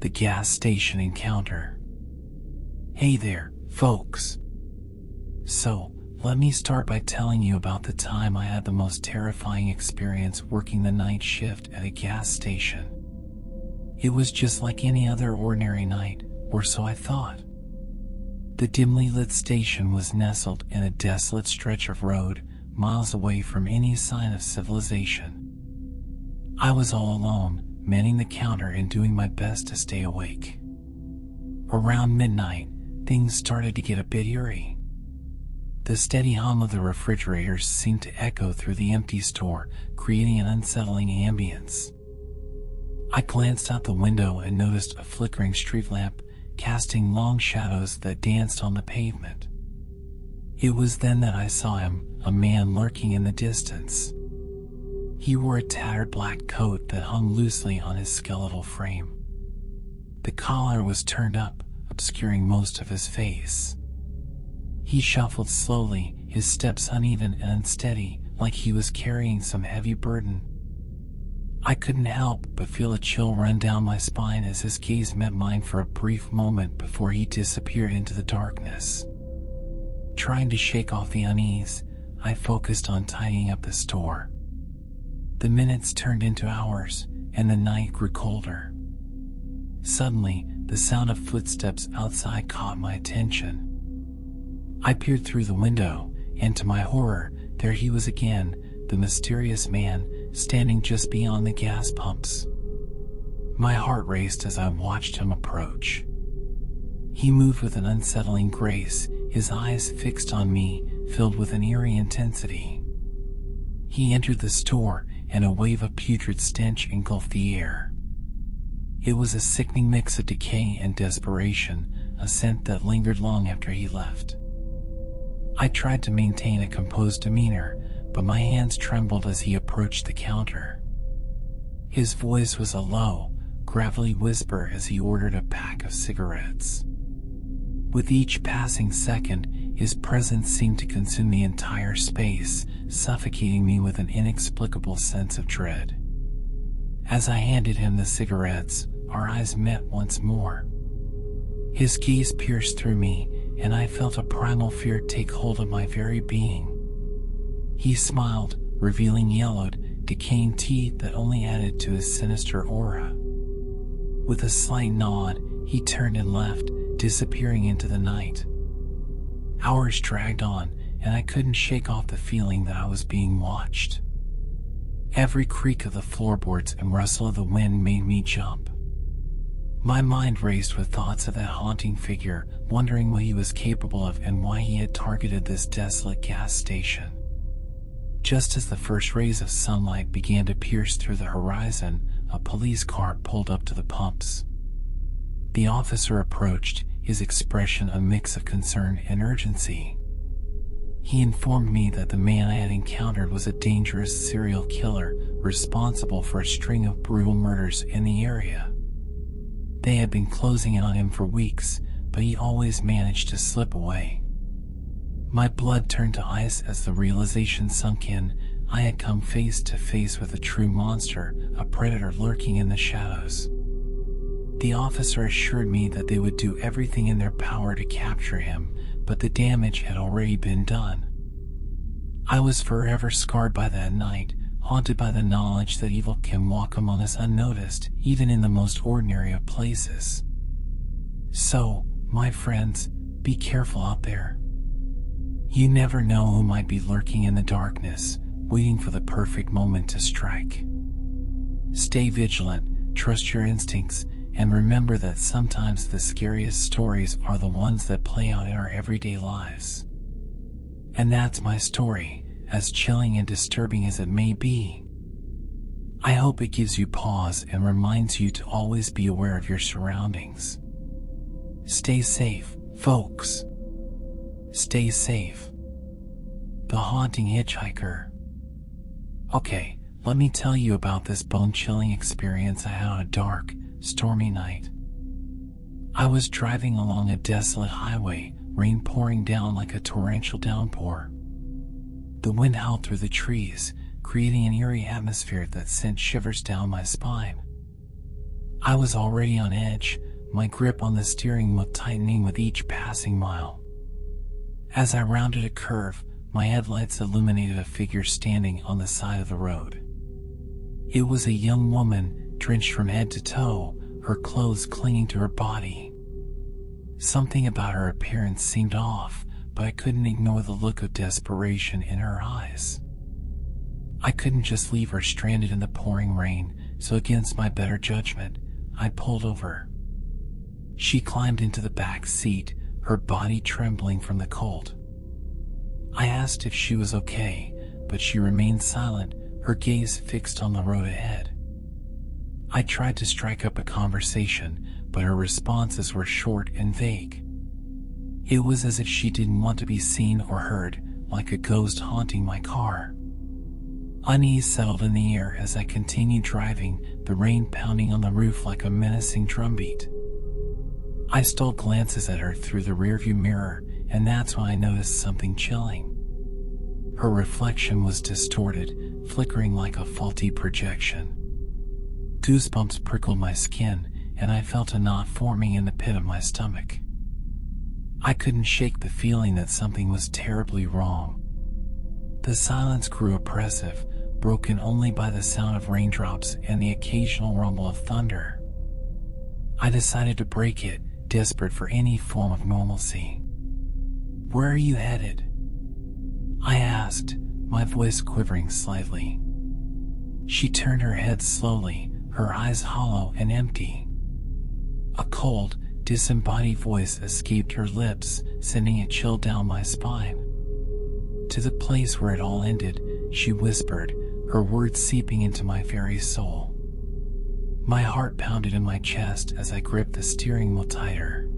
The gas station encounter. Hey there, folks. So, let me start by telling you about the time I had the most terrifying experience working the night shift at a gas station. It was just like any other ordinary night, or so I thought. The dimly lit station was nestled in a desolate stretch of road, miles away from any sign of civilization. I was all alone, manning the counter and doing my best to stay awake. Around midnight, things started to get a bit eerie. The steady hum of the refrigerators seemed to echo through the empty store, creating an unsettling ambience. I glanced out the window and noticed a flickering street lamp, casting long shadows that danced on the pavement. It was then that I saw him, a man lurking in the distance. He wore a tattered black coat that hung loosely on his skeletal frame. The collar was turned up, obscuring most of his face. He shuffled slowly, his steps uneven and unsteady, like he was carrying some heavy burden. I couldn't help but feel a chill run down my spine as his gaze met mine for a brief moment before he disappeared into the darkness. Trying to shake off the unease, I focused on tidying up the store. The minutes turned into hours, and the night grew colder. Suddenly, the sound of footsteps outside caught my attention. I peered through the window, and to my horror, there he was again, the mysterious man, standing just beyond the gas pumps. My heart raced as I watched him approach. He moved with an unsettling grace, his eyes fixed on me, filled with an eerie intensity. He entered the store, and a wave of putrid stench engulfed the air. It was a sickening mix of decay and desperation, a scent that lingered long after he left. I tried to maintain a composed demeanor, but my hands trembled as he approached the counter. His voice was a low, gravelly whisper as he ordered a pack of cigarettes. With each passing second, his presence seemed to consume the entire space, suffocating me with an inexplicable sense of dread. As I handed him the cigarettes, our eyes met once more. His gaze pierced through me, and I felt a primal fear take hold of my very being. He smiled, revealing yellowed, decaying teeth that only added to his sinister aura. With a slight nod, he turned and left, disappearing into the night. Hours dragged on, and I couldn't shake off the feeling that I was being watched. Every creak of the floorboards and rustle of the wind made me jump. My mind raced with thoughts of that haunting figure, wondering what he was capable of and why he had targeted this desolate gas station. Just as the first rays of sunlight began to pierce through the horizon, a police car pulled up to the pumps. The officer approached, his expression a mix of concern and urgency. He informed me that the man I had encountered was a dangerous serial killer responsible for a string of brutal murders in the area. They had been closing in on him for weeks, but he always managed to slip away. My blood turned to ice as the realization sunk in. I had come face to face with a true monster, a predator lurking in the shadows. The officer assured me that they would do everything in their power to capture him, but the damage had already been done. I was forever scarred by that night, haunted by the knowledge that evil can walk among us unnoticed, even in the most ordinary of places. So, my friends, be careful out there. You never know who might be lurking in the darkness, waiting for the perfect moment to strike. Stay vigilant, trust your instincts, and remember that sometimes the scariest stories are the ones that play out in our everyday lives. And that's my story, as chilling and disturbing as it may be. I hope it gives you pause and reminds you to always be aware of your surroundings. Stay safe, folks. Stay safe. The Haunting Hitchhiker. Okay, let me tell you about this bone-chilling experience I had on a dark, stormy night. I was driving along a desolate highway, rain pouring down like a torrential downpour. The wind howled through the trees, creating an eerie atmosphere that sent shivers down my spine. I was already on edge, my grip on the steering wheel tightening with each passing mile. As I rounded a curve, my headlights illuminated a figure standing on the side of the road. It was a young woman, drenched from head to toe, her clothes clinging to her body. Something about her appearance seemed off, but I couldn't ignore the look of desperation in her eyes. I couldn't just leave her stranded in the pouring rain, so against my better judgment, I pulled over. She climbed into the back seat, her body trembling from the cold. I asked if she was okay, but she remained silent, her gaze fixed on the road ahead. I tried to strike up a conversation, but her responses were short and vague. It was as if she didn't want to be seen or heard, like a ghost haunting my car. Unease settled in the air as I continued driving, the rain pounding on the roof like a menacing drumbeat. I stole glances at her through the rearview mirror, and that's when I noticed something chilling. Her reflection was distorted, flickering like a faulty projection. Goosebumps prickled my skin, and I felt a knot forming in the pit of my stomach. I couldn't shake the feeling that something was terribly wrong. The silence grew oppressive, broken only by the sound of raindrops and the occasional rumble of thunder. I decided to break it, desperate for any form of normalcy. "Where are you headed?" I asked, my voice quivering slightly. She turned her head slowly, her eyes hollow and empty. A cold, disembodied voice escaped her lips, sending a chill down my spine. "To the place where it all ended," she whispered, her words seeping into my very soul. My heart pounded in my chest as I gripped the steering wheel tighter.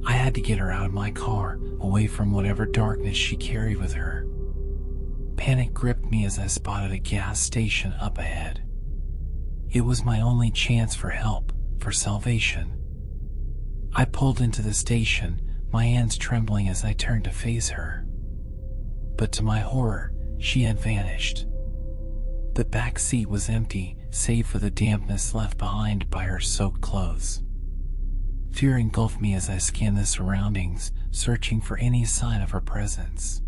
I had to get her out of my car, away from whatever darkness she carried with her. Panic gripped me as I spotted a gas station up ahead. It was my only chance for help, for salvation. I pulled into the station, my hands trembling as I turned to face her. But to my horror, she had vanished. The back seat was empty, save for the dampness left behind by her soaked clothes. Fear engulfed me as I scanned the surroundings, searching for any sign of her presence.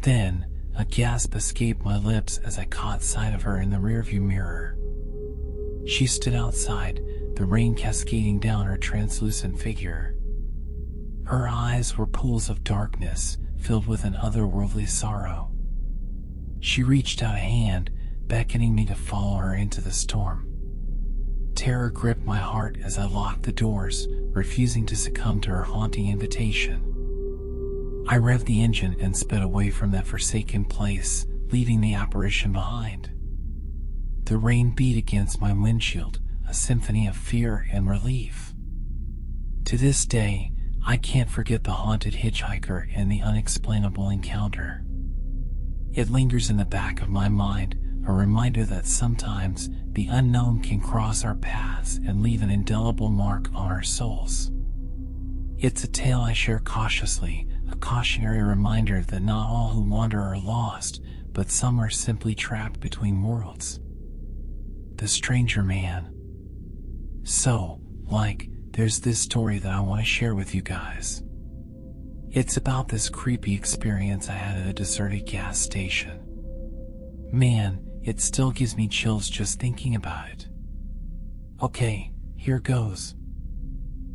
Then, a gasp escaped my lips as I caught sight of her in the rearview mirror. She stood outside, the rain cascading down her translucent figure. Her eyes were pools of darkness, filled with an otherworldly sorrow. She reached out a hand, beckoning me to follow her into the storm. Terror gripped my heart as I locked the doors, refusing to succumb to her haunting invitation. I revved the engine and sped away from that forsaken place, leaving the apparition behind. The rain beat against my windshield, a symphony of fear and relief. To this day, I can't forget the haunted hitchhiker and the unexplainable encounter. It lingers in the back of my mind, a reminder that sometimes the unknown can cross our paths and leave an indelible mark on our souls. It's a tale I share cautiously, a cautionary reminder that not all who wander are lost, but some are simply trapped between worlds. The Stranger Man. So, there's this story that I want to share with you guys. It's about this creepy experience I had at a deserted gas station. Man, it still gives me chills just thinking about it. Okay, here goes.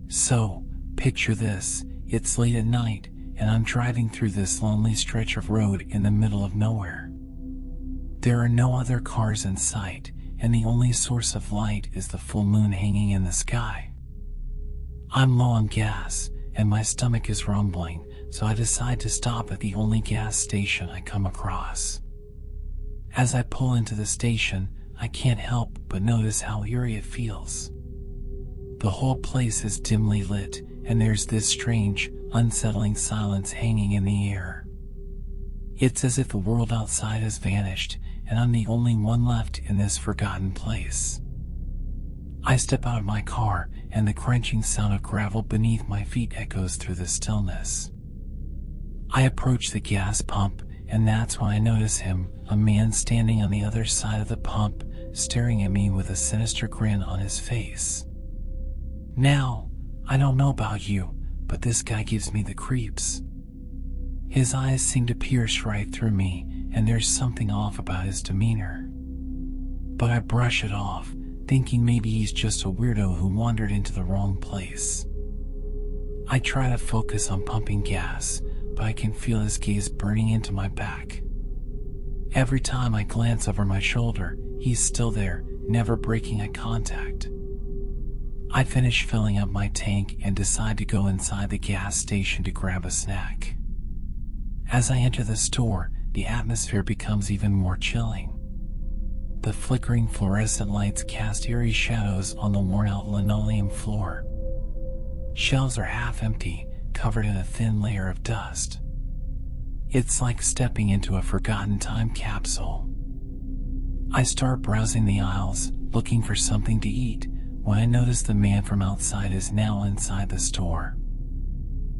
So, picture this, it's late at night, and I'm driving through this lonely stretch of road in the middle of nowhere. There are no other cars in sight, and the only source of light is the full moon hanging in the sky. I'm low on gas, and my stomach is rumbling, so I decide to stop at the only gas station I come across. As I pull into the station, I can't help but notice how eerie it feels. The whole place is dimly lit, and there's this strange, unsettling silence hanging in the air. It's as if the world outside has vanished, and I'm the only one left in this forgotten place. I step out of my car, and the crunching sound of gravel beneath my feet echoes through the stillness. I approach the gas pump, and that's when I notice him, a man standing on the other side of the pump, staring at me with a sinister grin on his face. Now, I don't know about you, but this guy gives me the creeps. His eyes seem to pierce right through me, and there's something off about his demeanor. But I brush it off, thinking maybe he's just a weirdo who wandered into the wrong place. I try to focus on pumping gas, but I can feel his gaze burning into my back. Every time I glance over my shoulder, he's still there, never breaking eye contact. I finish filling up my tank and decide to go inside the gas station to grab a snack. As I enter the store, the atmosphere becomes even more chilling. The flickering fluorescent lights cast eerie shadows on the worn-out linoleum floor. Shelves are half empty, covered in a thin layer of dust. It's like stepping into a forgotten time capsule. I start browsing the aisles, looking for something to eat, when I notice the man from outside is now inside the store.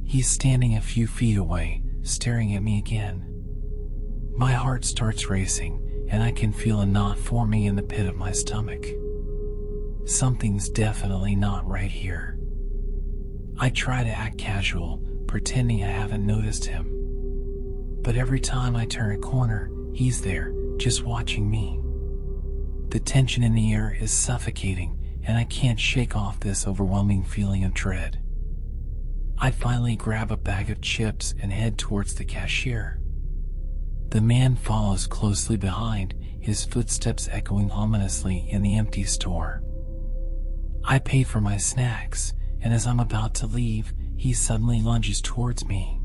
He's standing a few feet away, staring at me again. My heart starts racing, and I can feel a knot forming in the pit of my stomach. Something's definitely not right here. I try to act casual, pretending I haven't noticed him. But every time I turn a corner, he's there, just watching me. The tension in the air is suffocating, and I can't shake off this overwhelming feeling of dread. I finally grab a bag of chips and head towards the cashier. The man follows closely behind, his footsteps echoing ominously in the empty store. I pay for my snacks, and as I'm about to leave, he suddenly lunges towards me.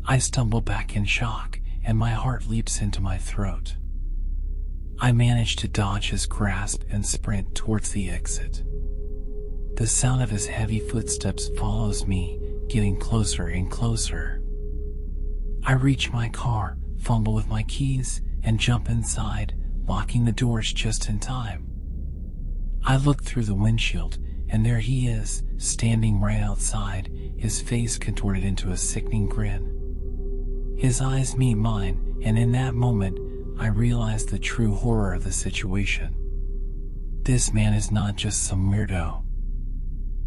I stumble back in shock, and my heart leaps into my throat. I manage to dodge his grasp and sprint towards the exit. The sound of his heavy footsteps follows me, getting closer and closer. I reach my car, fumble with my keys, and jump inside, locking the doors just in time. I look through the windshield, and there he is, standing right outside, his face contorted into a sickening grin. His eyes meet mine, and in that moment, I realize the true horror of the situation. This man is not just some weirdo.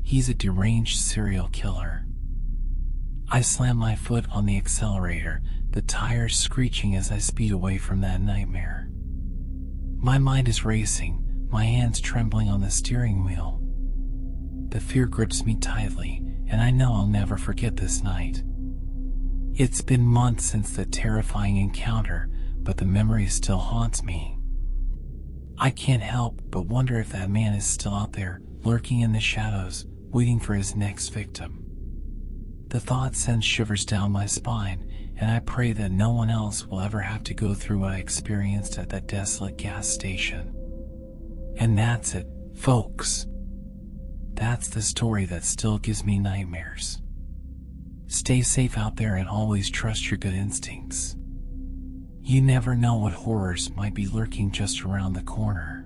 He's a deranged serial killer. I slam my foot on the accelerator, the tires screeching as I speed away from that nightmare. My mind is racing, my hands trembling on the steering wheel. The fear grips me tightly, and I know I'll never forget this night. It's been months since the terrifying encounter, but the memory still haunts me. I can't help but wonder if that man is still out there, lurking in the shadows, waiting for his next victim. The thought sends shivers down my spine, and I pray that no one else will ever have to go through what I experienced at that desolate gas station. And that's it, folks. That's the story that still gives me nightmares. Stay safe out there and always trust your good instincts. You never know what horrors might be lurking just around the corner.